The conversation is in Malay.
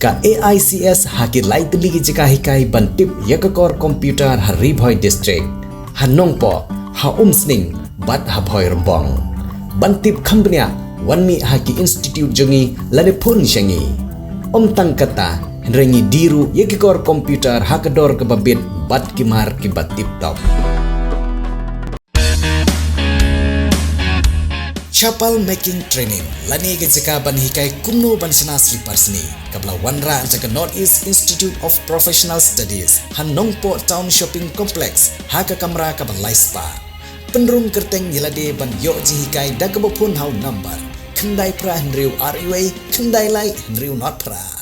ka AICS haki lai tili jika hikai bantip yakakor komputer hari bhoi district hanong po ha umsning bat ha bhoi rombong bantip khambnya wanmi haki institute jongi lane phun shangi tang kata rengi diru yakakor komputer hakador ke babit bat kimar ki batip top Chapel making training lani ke jika ban hikai kumno ban sana slippers ni kabla wanra jaga Northeast Institute of Professional Studies Hanongpo Town Shopping Complex haka kamra ka ban laispa penrung kerteng yelade ban yo ji hikai dagabo phone hau number khandai pra hnriu RUA khandai lai hnriu not pra